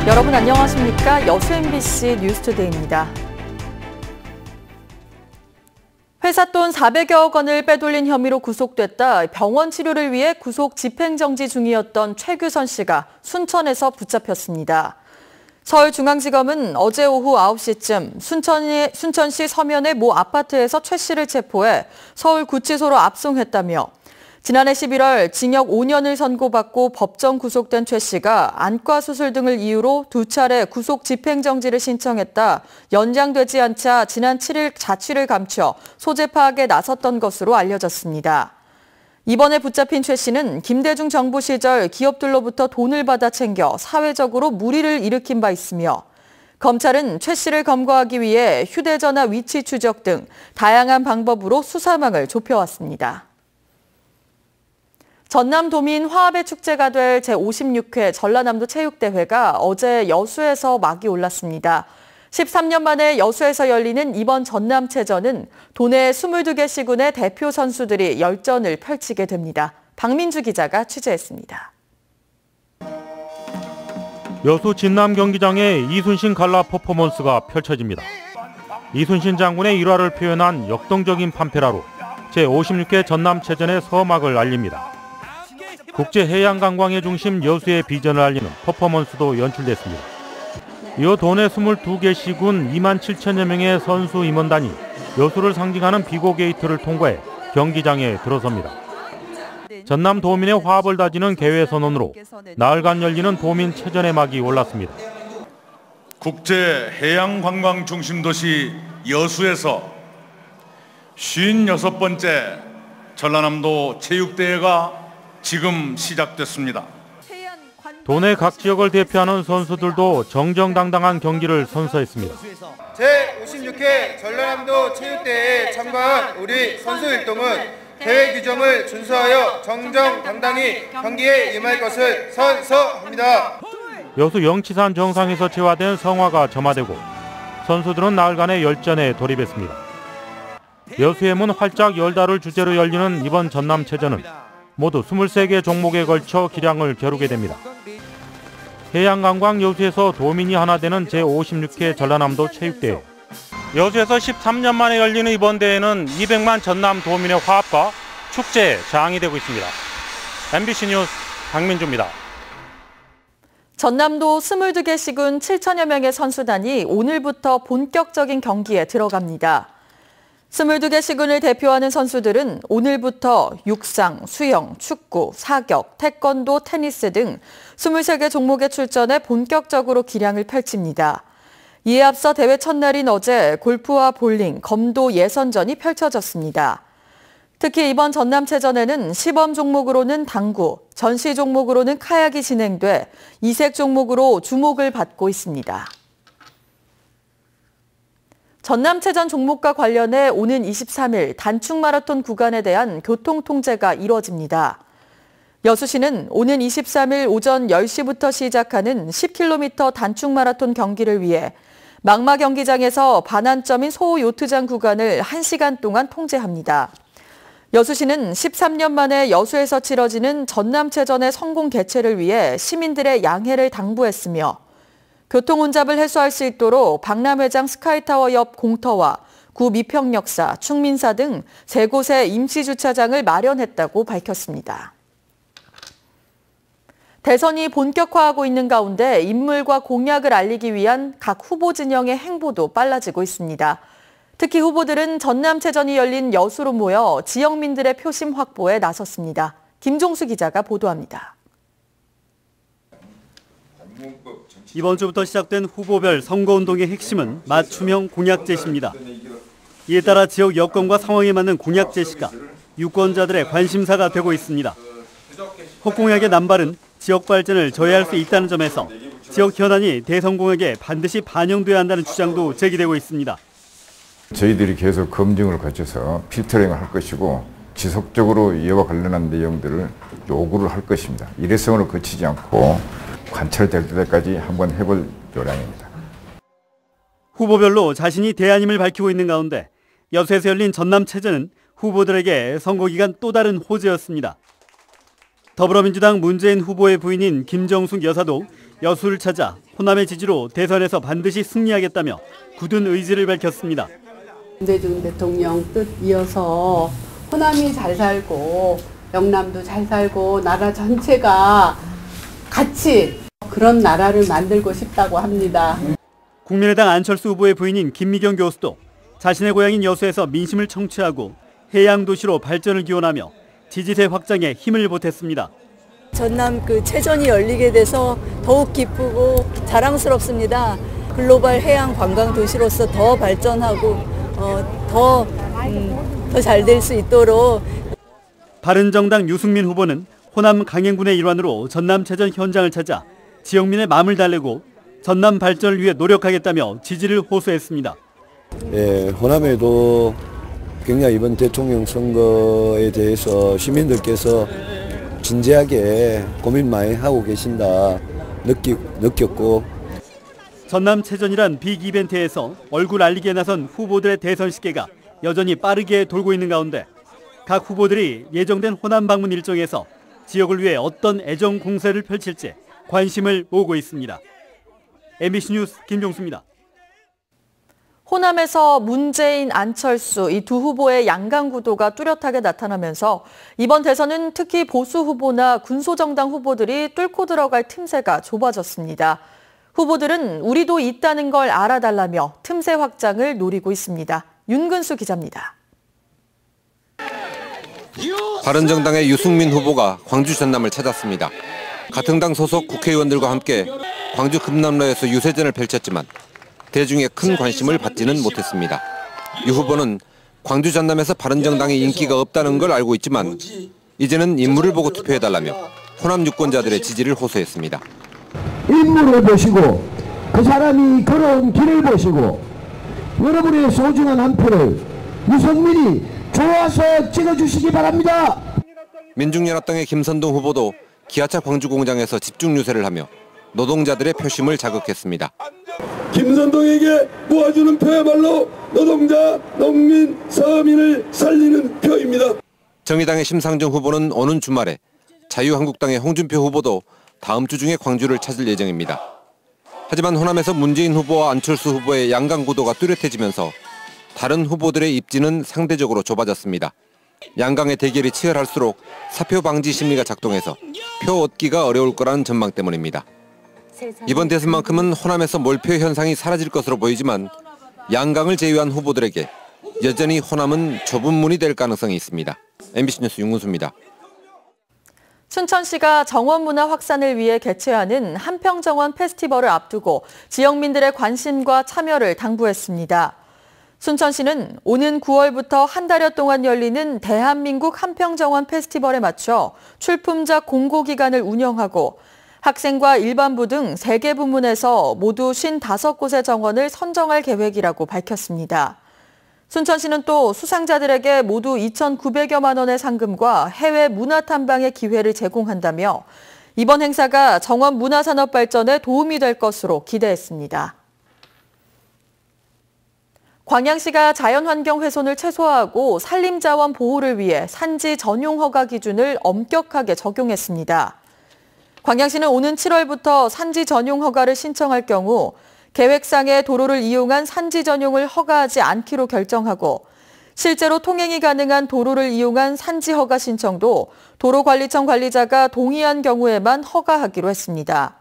여러분 안녕하십니까? 여수 MBC 뉴스투데이입니다. 회사 돈 400여억 원을 빼돌린 혐의로 구속됐다 병원 치료를 위해 구속 집행정지 중이었던 최규선 씨가 순천에서 붙잡혔습니다. 서울중앙지검은 어제 오후 9시쯤 순천시 서면의 모 아파트에서 최 씨를 체포해 서울구치소로 압송했다며 지난해 11월 징역 5년을 선고받고 법정 구속된 최 씨가 안과 수술 등을 이유로 2차례 구속 집행정지를 신청했다 연장되지 않자 지난 7일 자취를 감춰 소재 파악에 나섰던 것으로 알려졌습니다. 이번에 붙잡힌 최 씨는 김대중 정부 시절 기업들로부터 돈을 받아 챙겨 사회적으로 물의를 일으킨 바 있으며 검찰은 최 씨를 검거하기 위해 휴대전화 위치 추적 등 다양한 방법으로 수사망을 좁혀왔습니다. 전남도민 화합의 축제가 될 제56회 전라남도 체육대회가 어제 여수에서 막이 올랐습니다. 13년 만에 여수에서 열리는 이번 전남체전은 도내 22개 시군의 대표 선수들이 열전을 펼치게 됩니다. 박민주 기자가 취재했습니다. 여수 진남 경기장에 이순신 갈라 퍼포먼스가 펼쳐집니다. 이순신 장군의 일화를 표현한 역동적인 판페라로 제56회 전남체전의 서막을 알립니다. 국제해양관광의 중심 여수의 비전을 알리는 퍼포먼스도 연출됐습니다. 이어 도내 22개 시군 2만 7천여 명의 선수 임원단이 여수를 상징하는 비고 게이트를 통과해 경기장에 들어섭니다. 전남 도민의 화합을 다지는 개회 선언으로 나흘간 열리는 도민체전의 막이 올랐습니다. 국제해양관광 중심도시 여수에서 56번째 전라남도 체육대회가 지금 시작됐습니다. 도내 각 지역을 대표하는 선수들도 정정당당한 경기를 선사했습니다. 제56회 전라남도 체육대회에 참가한 우리 선수 일동은 대회 규정을 준수하여 정정당당히 경기에 임할 것을 선서합니다. 여수 영치산 정상에서 채화된 성화가 점화되고 선수들은 나흘간의 열전에 돌입했습니다. 여수의 문 활짝 열다를 주제로 열리는 이번 전남체전은 모두 23개 종목에 걸쳐 기량을 겨루게 됩니다. 해양관광 여수에서 도민이 하나 되는 제56회 전라남도 체육대회. 여수에서 13년 만에 열리는 이번 대회는 200만 전남 도민의 화합과 축제의 장이 되고 있습니다. MBC 뉴스 박민주입니다. 전남도 22개 시군 7천여 명의 선수단이 오늘부터 본격적인 경기에 들어갑니다. 22개 시군을 대표하는 선수들은 오늘부터 육상, 수영, 축구, 사격, 태권도, 테니스 등 23개 종목에 출전해 본격적으로 기량을 펼칩니다. 이에 앞서 대회 첫날인 어제 골프와 볼링, 검도 예선전이 펼쳐졌습니다. 특히 이번 전남체전에는 시범 종목으로는 당구, 전시 종목으로는 카약이 진행돼 이색 종목으로 주목을 받고 있습니다. 전남체전 종목과 관련해 오는 23일 단축 마라톤 구간에 대한 교통 통제가 이뤄집니다. 여수시는 오는 23일 오전 10시부터 시작하는 10km 단축 마라톤 경기를 위해 망마 경기장에서 반환점인 소호 요트장 구간을 1시간 동안 통제합니다. 여수시는 13년 만에 여수에서 치러지는 전남체전의 성공 개최를 위해 시민들의 양해를 당부했으며 교통 혼잡을 해소할 수 있도록 박람회장 스카이타워 옆 공터와 구 미평역사, 충민사 등 3곳의 임시주차장을 마련했다고 밝혔습니다. 대선이 본격화하고 있는 가운데 인물과 공약을 알리기 위한 각 후보 진영의 행보도 빨라지고 있습니다. 특히 후보들은 전남체전이 열린 여수로 모여 지역민들의 표심 확보에 나섰습니다. 김종수 기자가 보도합니다. 이번 주부터 시작된 후보별 선거운동의 핵심은 맞춤형 공약 제시입니다. 이에 따라 지역 여건과 상황에 맞는 공약 제시가 유권자들의 관심사가 되고 있습니다. 혹공약의 남발은 지역 발전을 저해할 수 있다는 점에서 지역 현안이 대선 공약에 반드시 반영돼야 한다는 주장도 제기되고 있습니다. 저희들이 계속 검증을 거쳐서 필터링을 할 것이고 지속적으로 이와 관련한 내용들을 요구를 할 것입니다. 일회성으로 거치지 않고 관철될 때까지 한번 해볼 요량입니다. 후보별로 자신이 대안임을 밝히고 있는 가운데 여수에서 열린 전남체전은 후보들에게 선거기간 또 다른 호재였습니다. 더불어민주당 문재인 후보의 부인인 김정숙 여사도 여수를 찾아 호남의 지지로 대선에서 반드시 승리하겠다며 굳은 의지를 밝혔습니다. 김대중 대통령 뜻 이어서 호남이 잘 살고 영남도 잘 살고 나라 전체가 같이 그런 나라를 만들고 싶다고 합니다. 국민의당 안철수 후보의 부인인 김미경 교수도 자신의 고향인 여수에서 민심을 청취하고 해양 도시로 발전을 기원하며 지지세 확장에 힘을 보탰습니다. 전남 체전이 열리게 돼서 더욱 기쁘고 자랑스럽습니다. 글로벌 해양 관광 도시로서 더 발전하고 더 잘 될 수 있도록. 바른정당 유승민 후보는 호남 강행군의 일환으로 전남체전 현장을 찾아 지역민의 마음을 달래고 전남 발전을 위해 노력하겠다며 지지를 호소했습니다. 호남에도 굉장히 이번 대통령 선거에 대해서 시민들께서 진지하게 고민 많이 하고 계신다 느꼈고, 전남체전이란 빅 이벤트에서 얼굴 알리기에 나선 후보들의 대선 식계가 여전히 빠르게 돌고 있는 가운데 각 후보들이 예정된 호남 방문 일정에서 지역을 위해 어떤 애정 공세를 펼칠지 관심을 모으고 있습니다. MBC 뉴스 김종수입니다. 호남에서 문재인, 안철수 이 두 후보의 양강 구도가 뚜렷하게 나타나면서 이번 대선은 특히 보수 후보나 군소정당 후보들이 뚫고 들어갈 틈새가 좁아졌습니다. 후보들은 우리도 있다는 걸 알아달라며 틈새 확장을 노리고 있습니다. 윤근수 기자입니다. 바른정당의 유승민 후보가 광주 전남을 찾았습니다. 같은 당 소속 국회의원들과 함께 광주 금남로에서 유세전을 펼쳤지만 대중의 큰 관심을 받지는 못했습니다. 유 후보는 광주 전남에서 바른정당의 인기가 없다는 걸 알고 있지만 이제는 인물을 보고 투표해달라며 호남 유권자들의 지지를 호소했습니다. 인물을 보시고 그 사람이 걸어온 길을 보시고 여러분의 소중한 한 표를 유승민이 좋아서 찍어주시기 바랍니다. 민중연합당의 김선동 후보도 기아차 광주 공장에서 집중 유세를 하며 노동자들의 표심을 자극했습니다. 김선동에게 모아주는 표야말로 노동자, 농민, 서민을 살리는 표입니다. 정의당의 심상정 후보는 오는 주말에, 자유한국당의 홍준표 후보도 다음 주 중에 광주를 찾을 예정입니다. 하지만 호남에서 문재인 후보와 안철수 후보의 양강 구도가 뚜렷해지면서 다른 후보들의 입지는 상대적으로 좁아졌습니다. 양강의 대결이 치열할수록 사표 방지 심리가 작동해서 표 얻기가 어려울 거라는 전망 때문입니다. 이번 대선만큼은 호남에서 몰표 현상이 사라질 것으로 보이지만 양강을 제외한 후보들에게 여전히 호남은 좁은 문이 될 가능성이 있습니다. MBC 뉴스 윤근수입니다. 춘천시가 정원문화 확산을 위해 개최하는 한평정원 페스티벌을 앞두고 지역민들의 관심과 참여를 당부했습니다. 순천시는 오는 9월부터 한 달여 동안 열리는 대한민국 한평정원 페스티벌에 맞춰 출품작 공고기간을 운영하고 학생과 일반부 등 3개 부문에서 모두 55곳의 정원을 선정할 계획이라고 밝혔습니다. 순천시는 또 수상자들에게 모두 2,900여만 원의 상금과 해외 문화 탐방의 기회를 제공한다며 이번 행사가 정원 문화산업 발전에 도움이 될 것으로 기대했습니다. 광양시가 자연환경 훼손을 최소화하고 산림자원 보호를 위해 산지 전용 허가 기준을 엄격하게 적용했습니다. 광양시는 오는 7월부터 산지 전용 허가를 신청할 경우 계획상의 도로를 이용한 산지 전용을 허가하지 않기로 결정하고 실제로 통행이 가능한 도로를 이용한 산지 허가 신청도 도로관리청 관리자가 동의한 경우에만 허가하기로 했습니다.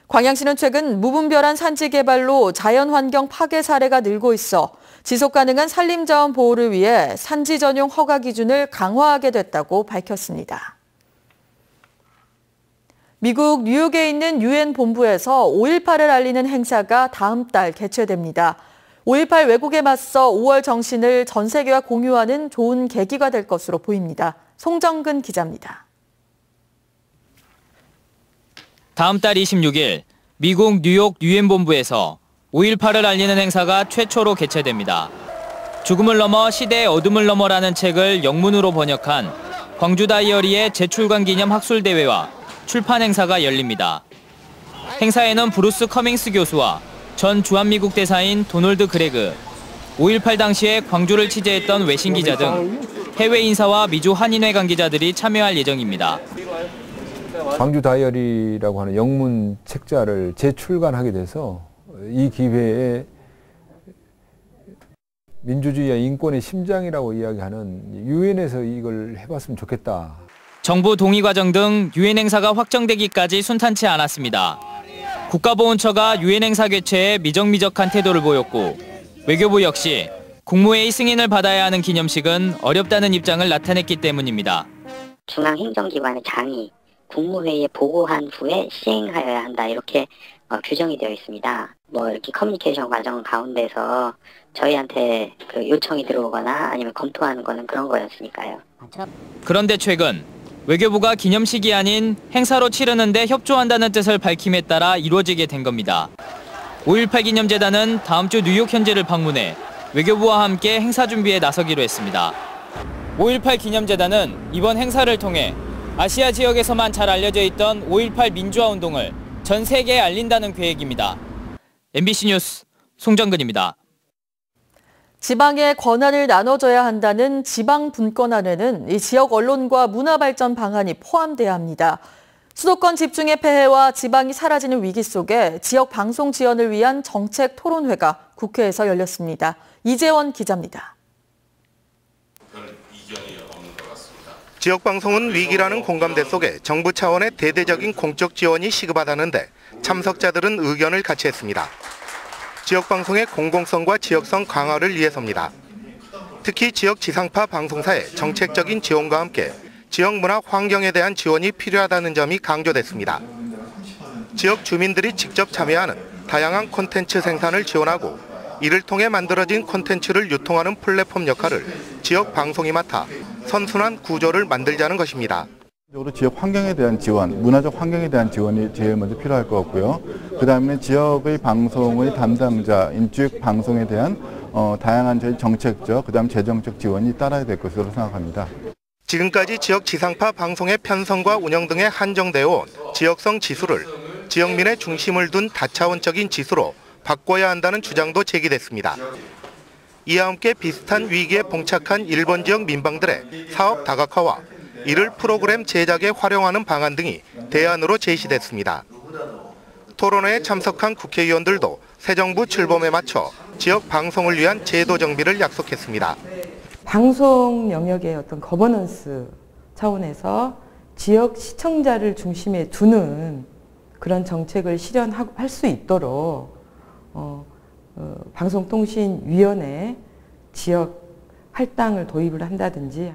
광양시는 최근 무분별한 산지 개발로 자연환경 파괴 사례가 늘고 있어 지속 가능한 산림자원 보호를 위해 산지 전용 허가 기준을 강화하게 됐다고 밝혔습니다. 미국 뉴욕에 있는 유엔 본부에서 5.18을 알리는 행사가 다음 달 개최됩니다. 5.18 왜곡에 맞서 5월 정신을 전 세계와 공유하는 좋은 계기가 될 것으로 보입니다. 송정근 기자입니다. 다음 달 26일 미국 뉴욕 유엔 본부에서 5.18을 알리는 행사가 최초로 개최됩니다. 죽음을 넘어 시대의 어둠을 넘어라는 책을 영문으로 번역한 광주 다이어리의 재출간 기념 학술대회와 출판 행사가 열립니다. 행사에는 브루스 커밍스 교수와 전 주한미국 대사인 도널드 그레그, 5.18 당시에 광주를 취재했던 외신 기자 등 해외 인사와 미주 한인회 관계자들이 참여할 예정입니다. 광주 다이어리라고 하는 영문 책자를 재출간하게 돼서 이 기회에 민주주의와 인권의 심장이라고 이야기하는 유엔에서 이걸 해봤으면 좋겠다. 정부 동의 과정 등 유엔 행사가 확정되기까지 순탄치 않았습니다. 국가보훈처가 유엔 행사 개최에 미적미적한 태도를 보였고 외교부 역시 국무회의 승인을 받아야 하는 기념식은 어렵다는 입장을 나타냈기 때문입니다. 중앙행정기관의 장이 국무회의에 보고한 후에 시행하여야 한다 이렇게 규정이 되어 있습니다. 이렇게 커뮤니케이션 과정 가운데서 저희한테 그 요청이 들어오거나 아니면 검토하는 거는 그런 거였으니까요. 그런데 최근 외교부가 기념식이 아닌 행사로 치르는데 협조한다는 뜻을 밝힘에 따라 이루어지게 된 겁니다. 5.18 기념재단은 다음 주 뉴욕 현지를 방문해 외교부와 함께 행사 준비에 나서기로 했습니다. 5.18 기념재단은 이번 행사를 통해 아시아 지역에서만 잘 알려져 있던 5.18 민주화 운동을 전 세계에 알린다는 계획입니다. MBC 뉴스 송정근입니다. 지방에 권한을 나눠줘야 한다는 지방분권안에는 이 지역 언론과 문화발전 방안이 포함돼야 합니다. 수도권 집중의 폐해와 지방이 사라지는 위기 속에 지역 방송 지원을 위한 정책 토론회가 국회에서 열렸습니다. 이재원 기자입니다. 지역방송은 위기라는 공감대 속에 정부 차원의 대대적인 공적 지원이 시급하다는데 참석자들은 의견을 같이 했습니다. 지역방송의 공공성과 지역성 강화를 위해서입니다. 특히 지역 지상파 방송사의 정책적인 지원과 함께 지역 문화 환경에 대한 지원이 필요하다는 점이 강조됐습니다. 지역 주민들이 직접 참여하는 다양한 콘텐츠 생산을 지원하고 이를 통해 만들어진 콘텐츠를 유통하는 플랫폼 역할을 지역 방송이 맡아 선순환 구조를 만들자는 것입니다. 지역 환경에 대한 지원, 문화적 환경에 대한 지원이 제일 먼저 필요할 것 같고요. 그다음에 지역의 방송의 담당자, 인적 방송에 대한 다양한 저희 정책적, 그다음 재정적 지원이 따라야 될 것으로 생각합니다. 지금까지 지역 지상파 방송의 편성과 운영 등에 한정되어 온 지역성 지수를 지역민의 중심을 둔 다차원적인 지수로 바꿔야 한다는 주장도 제기됐습니다. 이와 함께 비슷한 위기에 봉착한 일본 지역 민방들의 사업 다각화와 이를 프로그램 제작에 활용하는 방안 등이 대안으로 제시됐습니다. 토론회에 참석한 국회의원들도 새 정부 출범에 맞춰 지역 방송을 위한 제도 정비를 약속했습니다. 방송 영역의 어떤 거버넌스 차원에서 지역 시청자를 중심에 두는 그런 정책을 실현할 수 있도록 방송통신위원회 지역 할당을 도입을 한다든지.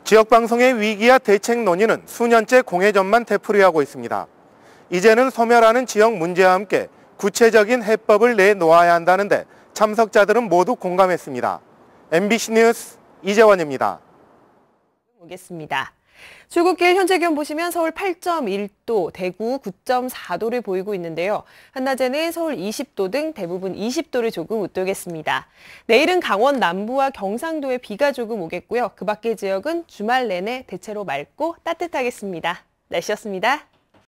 지역방송의 위기와 대책 논의는 수년째 공회전만 되풀이하고 있습니다. 이제는 소멸하는 지역 문제와 함께 구체적인 해법을 내놓아야 한다는데 참석자들은 모두 공감했습니다. MBC 뉴스 이재원입니다. 보겠습니다. 출국길 현재 기온 보시면 서울 8.1도, 대구 9.4도를 보이고 있는데요. 한낮에는 서울 20도 등 대부분 20도를 조금 웃돌겠습니다. 내일은 강원 남부와 경상도에 비가 조금 오겠고요. 그 밖의 지역은 주말 내내 대체로 맑고 따뜻하겠습니다. 날씨였습니다.